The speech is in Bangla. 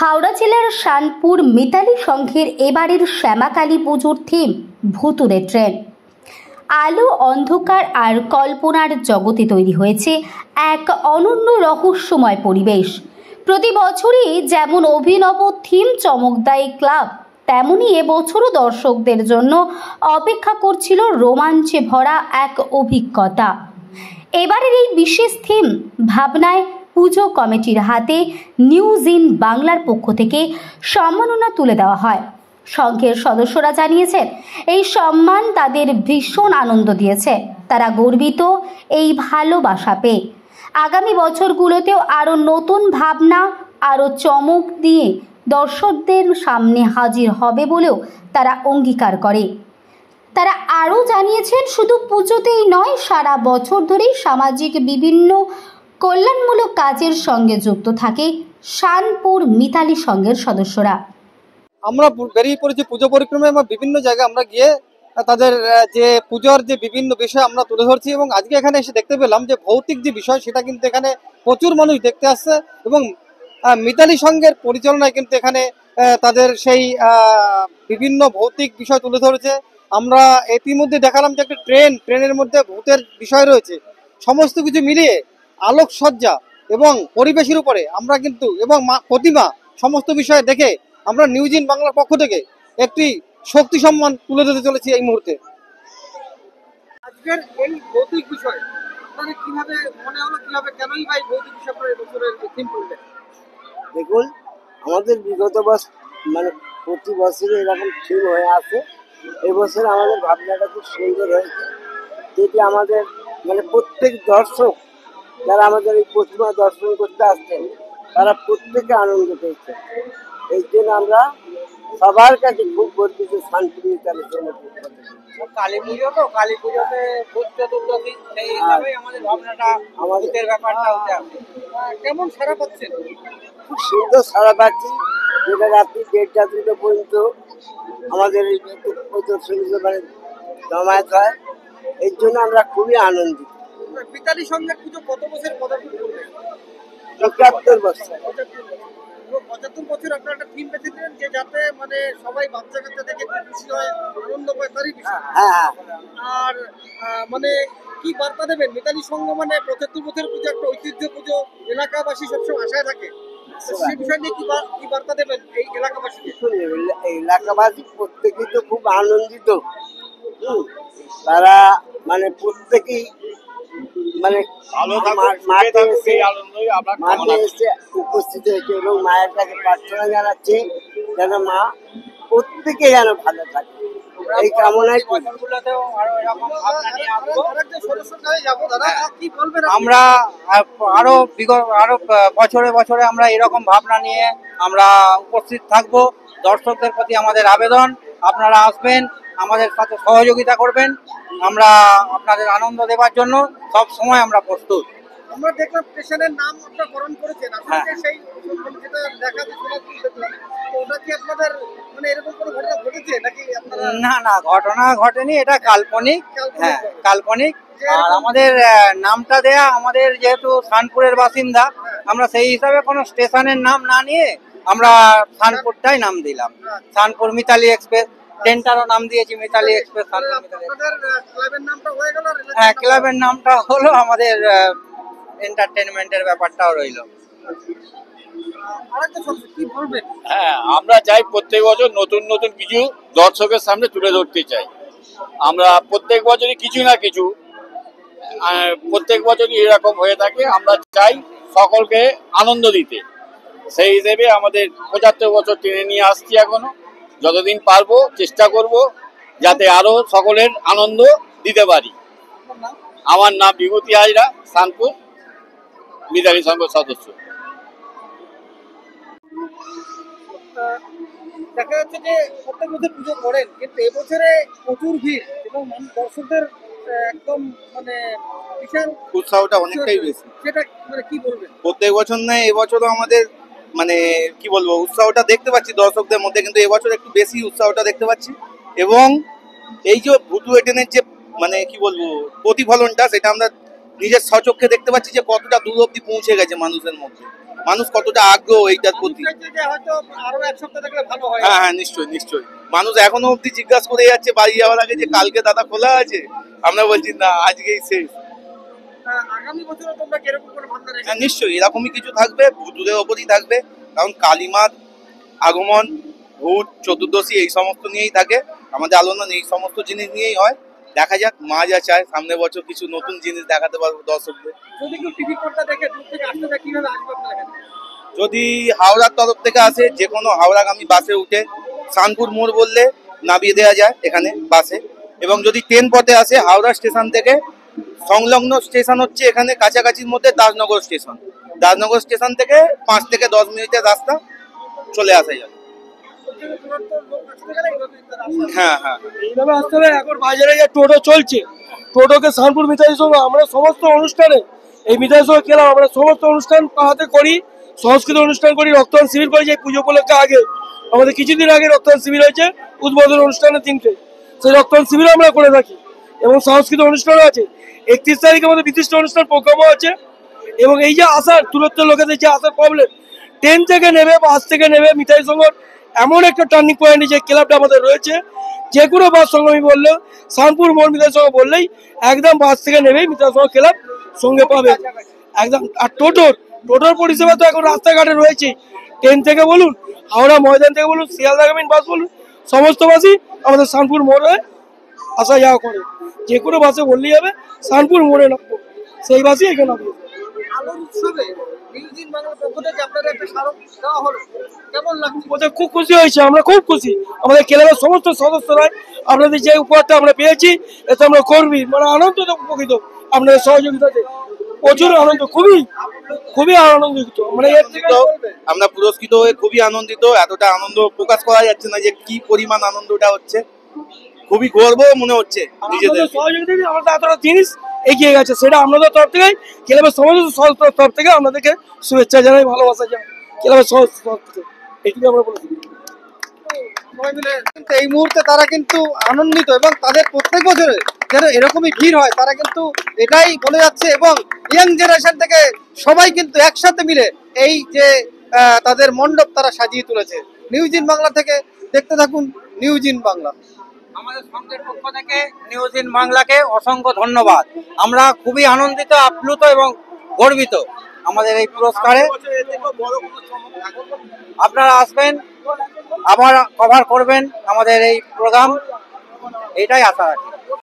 হাওড়া জেলার শানপুর মিতালি সংঘের এবারের শ্যামাকালী পুজোর থিম ভুতুড়ে ট্রেন। আলো, অন্ধকার আর কল্পনার জগতে তৈরি হয়েছে এক অনন্য রহস্যময় পরিবেশ। প্রতি বছরই যেমন অভিনব থিম চমক দেয় ক্লাব, তেমনি এবছরও দর্শকদের জন্য অপেক্ষা করছিল রোমাঞ্চে ভরা এক অভিজ্ঞতা। এবারের এই বিশেষ থিম ভাবনায় পুজো কমিটির হাতে নিউজ ইন বাংলার পক্ষ থেকে সম্মাননা তুলে দেওয়া হয়। সংঘের সদস্যরা জানিয়েছেন, এই সম্মান তাদের ভীষণ আনন্দ দিয়েছে। তারা গর্বিত এই ভালোবাসা পেয়ে। আগামী বছরগুলোতেও আরও নতুন ভাবনা, আরও চমক দিয়ে দর্শকদের সামনে হাজির হবে বলেও তারা অঙ্গীকার করে। তারা আরও জানিয়েছেন, শুধু পুজোতেই নয়, সারা বছর ধরেই সামাজিক বিভিন্ন কল্যাণমূলক কাজের সঙ্গে যুক্ত থাকে শানপুর মিতালি সংঘের সদস্যরা। আমরা বেরিয়ে পড়েছি পুজো পরিক্রমায়। আমরা বিভিন্ন জায়গায় আমরা গিয়ে তাদের যে পুজোর যে বিভিন্ন বিষয় আমরা তুলে ধরছি, এবং আজকে এখানে এসে দেখতে পেলাম যে ভৌতিক যে বিষয় সেটা কিন্তু এখানে প্রচুর মানুষ দেখতে আসছে, এবং মিতালি সংঘের পরিচালনায় কিন্তু এখানে তাদের সেই বিভিন্ন ভৌতিক বিষয় তুলে ধরেছে। আমরা ইতিমধ্যে দেখালাম যে একটা ট্রেনের মধ্যে ভূতের বিষয় রয়েছে। সমস্ত কিছু মিলিয়ে আলোকসজ্জা এবং পরিবেশের উপরে আমরা কিন্তু এবং প্রতিমা সমস্ত বিষয় দেখে আমরা নিউজ ইন বাংলার পক্ষ থেকে একটি শক্তি সম্মান তুলে দিতে চলেছি এই মুহূর্তে। আজকের এই ভৌতিক বিষয় আপনাদের কিভাবে মনে হলো, কিভাবে কেনই ভাই ভৌতিক বিষয় বছরের থিম করলেন? দেখুন, আমাদের বিগত বছর মানে প্রতি বছরে এরকম থিম হয়ে আছে। এবছর আমাদের ভাবনাটা খুব সুন্দর হয়েছে, যেটি আমাদের মানে প্রত্যেক দর্শক যারা আমাদের এই প্রতিমা দর্শন করতে আসছেন তারা প্রত্যেকে আনন্দ পেয়েছে। এই জন্য আমরা সবার কাছে খুব গর্বিত শান্তি মিতালের জন্য। কালী পুজো তো, কালী পুজোতে ভূত চতুর্দশী, সেই হিসাবেই আমাদের ভাবনাটা আমাদের ব্যাপারটা হতে আসে। কেমন সারা পাচ্ছেন? খুব সুন্দর সারা পাচ্ছি, যেটা রাত্রি 1:30-2 পর্যন্ত আমাদের এই প্রদর্শনী মানে জমায়েত হয়। এই জন্য আমরা খুবই আনন্দিত। মিতালি সংঘের পুজো কত বছর পদার্পণ করবে? ৭৫ বছর। ৭৫ বছর আপনারা একটা থিম বেছে দিলেন যে যাতে মানে সবাই বাচ্চা কাচ্চা দেখে খুশি হয়, আনন্দ পায়, তারই বিষয়। হ্যাঁ। আর মানে কি বার্তা দেবেন? মিতালি সংঘ মানে ৭৫ বছর পুজো, একটা ঐতিহ্য পুজো, এলাকাবাসী সবসময় আশায় থাকে। সেই বিষয় নিয়ে কি বার্তা দেবেন এই এলাকাবাসীকে? এলাকাবাসী প্রত্যেকেই তো খুব আনন্দিত। তারা মানে প্রত্যেকেই মানে মাঠে এসে উপস্থিত হয়েছে এবং মায়ের কাছে প্রার্থনা জানাচ্ছে যেন মা প্রত্যেকে যেন ভালো থাকে, এই কামনাই করি। আমরা আরো বছরে বছরে আমরা এরকম ভাবনা নিয়ে আমরা উপস্থিত থাকব। দর্শকদের প্রতি আমাদের আবেদন, আপনারা আসবেন, আমাদের সাথে সহযোগিতা করবেন। আমরা আপনাদের আনন্দ দেওয়ার জন্য সব সময় আমরা প্রস্তুত। আমরা দেখলাম স্টেশনের নাম আপনারা করণ করেছেন, আসলে সেই যেটা দেখা দেখলাম, ওটা কি আপনাদের মানে এরকম কোনো ঘটনা ঘটেছে নাকি? না, ঘটনা ঘটেনি, এটা কাল্পনিক। হ্যাঁ, কাল্পনিক। আর আমাদের নামটা দেয়া, আমাদের যেহেতু শানপুরের বাসিন্দা, আমরা সেই হিসাবে কোনো স্টেশনের নাম না নিয়ে আমরা শানপুরটাই নাম দিলাম। শানপুর মিতালি এক্সপ্রেস, ট্রেনটারও নাম দিয়েছি মিতালি এক্সপ্রেস। হ্যাঁ, ক্লাবের নামটা হলো, আমাদের এন্টারটেনমেন্টের ব্যাপারটাও রইল। হ্যাঁ, আমরা চাই প্রত্যেক বছর নতুন নতুন কিছু দর্শকের সামনে তুলে ধরতে চাই। আমরা প্রত্যেক বছরই কিছু না কিছু প্রত্যেক বছরই এরকম হয়ে থাকে। আমরা চাই সকলকে আনন্দ দিতে, সেই হিসেবে আমাদের ৭৫ বছর টেনে নিয়ে আসছি। এখনো যতদিন পারবো চেষ্টা করব যাতে আরো সকলের আনন্দ দিতে পারি। আমার নাম বিভূতি হাজরা, শানপুর মিতালি সংঘ সদস্য। দেখা যাচ্ছে যে প্রত্যেক বছর পুজো করেন, কিন্তু এবছরে প্রচুর ভিড় এবং দর্শকদের একদম মানে বিশাল উৎসাহটা অনেকটাই বেশি। সেটা মানে কি বলবেন? প্রত্যেক বছর নয়, এবছরও আমাদের মানে কি বলবো, উৎসাহটা দেখতে পাচ্ছি দর্শকদের মধ্যে, কিন্তু এবছর একটু বেশি উৎসাহটা দেখতে পাচ্ছি। এবং এই যে ভুতুড়ে ট্রেনের যে মানে কি বলবো প্রতিফলনটা, সেটা আমরা নিজের স্বচক্ষে দেখতে পাচ্ছি যে কতটা দূর অব্দি পৌঁছে গেছে মানুষের মধ্যে। মানুষ কতটা আগ্রহ এইটার প্রতি। আরো এক সপ্তাহ থাকলে ভালো হয়। হ্যাঁ হ্যাঁ, নিশ্চয়ই নিশ্চয়ই। মানুষ এখনো অব্দি জিজ্ঞাসা করে যাচ্ছে বাড়ি যাওয়ার আগে যে কালকে দাদা খোলা আছে, আমরা বলছি না, আজকেই শেষ। আগামী বছর তোমরা কিরকম করে ভাবনা রেখেছো? হ্যাঁ নিশ্চয়ই, এরকমই কিছু থাকবে, ভূতের ওপরই থাকবে, কারণ কালীমার আগমন, ভূত, চতুর্দশী এই সমস্ত নিয়েই থাকে আমাদের আলোড়ন, এই সমস্ত জিনিস নিয়েই হয়। দেখা যাক, মা যা চায় সামনের বছর কিছু নতুন জিনিস দেখাতে পারবো দর্শকদের। যদি কেউ টিভি পর্দা দেখে দূর থেকে আসতে চায়, কিভাবে আসবে আপনার এখানে? যদি হাওড়ার তরফ থেকে আসে, যে কোনো হাওড়াগামী বাসে উঠে শানপুর মোড় বললে নামিয়ে দেওয়া যায় এখানে বাসে। এবং যদি ট্রেন পথে আসে, হাওড়া স্টেশন থেকে সংলগ্ন স্টেশন হচ্ছে এখানে কাছাকাছির মধ্যে দাসনগর স্টেশন। দাসনগর স্টেশন থেকে 5 থেকে 10 মিনিটের রাস্তা, চলে আসা যাবে। হ্যাঁ হ্যাঁ, এইভাবে আসতে হবে। এখন বাজারে যে টোটো চলছে, টোটোকে শানপুর মিঠাই সঙ্গে আমরা সমস্ত অনুষ্ঠানে, এই মিঠাই সঙ্গে খেলাম, আমরা সমস্ত অনুষ্ঠান পাড়াতে করি, সংস্কৃত অনুষ্ঠান করি, রক্তদান শিবির করি। যে পুজো উপলক্ষে আগে আমাদের কিছুদিন আগে রক্তদান শিবির হয়েছে, উদ্বোধন অনুষ্ঠানের দিনকে সেই রক্তদান শিবির আমরা করে থাকি। এবং সাংস্কৃতিক অনুষ্ঠানও আছে। 31 তারিখে আমাদের বিশিষ্ট অনুষ্ঠান প্রোগ্রামও আছে। এবং এই যে আসার দূরত্বের লোকেদের যে আসার প্রবলেম, ট্রেন থেকে নেবে, বাস থেকে নেবে, মিঠাই সঙ্গে এমন একটা টার্নিং পয়েন্ট যে ক্লাবটা আমাদের রয়েছে, যে কোনো বাস সঙ্গে বললেও, শানপুর মোড় মিঠাই সঙ্গে বললেই একদম বাস থেকে নেবেই মিঠাই সঙ্গে ক্লাব সঙ্গে পাবে একদম। আর টোটোর পরিষেবা তো এখন রাস্তাঘাটে রয়েছে। ট্রেন থেকে বলুন, হাওড়া ময়দান থেকে বলুন, শিয়ালদাগামী বাস বলুন, সমস্ত বাসই আমাদের শানপুর মোড়ে আসা যাওয়া করে। যে কোনো বাসে বললেই হবে শানপুর মোড়ে নামবো, সেই বাসই এখানে নামবো। আলোর উৎসবে নিউজিন বাংলার পক্ষ থেকে আপনাদের একটা স্মারক দেওয়া হলো, কেমন লাগছে? ওদের খুব খুশি হয়েছে, আমরা খুব খুশি। আমাদের ক্লাবের সমস্ত সদস্যরা আপনাদের যে উপহারটা আমরা পেয়েছি, এতে আমরা গর্বিত, মানে আনন্দ উপকৃত। আপনাদের সহযোগিতাতে প্রচুর আনন্দ, খুবই খুবই আনন্দিত। মানে এর থেকে আমরা পুরস্কৃত হয়ে খুবই আনন্দিত। এতটা আনন্দ প্রকাশ করা যাচ্ছে না যে কি পরিমাণ আনন্দটা হচ্ছে, খুবই গর্ব মনে হচ্ছে নিজেদের। আপনাদের সহযোগিতায় আমাদের এতটা জিনিস এগিয়ে গেছে, সেটা আপনাদের তরফ থেকে, ক্লাবের সমস্ত সদস্যদের তরফ থেকে আপনাদেরকে শুভেচ্ছা জানাই, ভালোবাসা জানাই ক্লাবের সদস্য তরফ থেকে। এইটুকু আমরা বলেছি। সবাই মিলে কিন্তু এই মুহূর্তে তারা কিন্তু আনন্দিত, এবং তাদের প্রত্যেক বছরে যেন এরকমই ভিড় হয় তারা কিন্তু এটাই বলে যাচ্ছে। এবং ইয়াং জেনারেশন থেকে সবাই কিন্তু একসাথে মিলে এই যে তাদের মণ্ডপ তারা সাজিয়ে তুলেছে। নিউজিন বাংলা থেকে দেখতে থাকুন নিউজিন বাংলা। আমাদের সংঘের পক্ষ থেকে নিউজিন বাংলাকে অসংখ্য ধন্যবাদ। আমরা খুবই আনন্দিত, আপ্লুত এবং গর্বিত আমাদের এই পুরস্কারে। আপনারা আসবেন, আবার কভার করবেন আমাদের এই প্রোগ্রাম, এটাই আশা রাখি।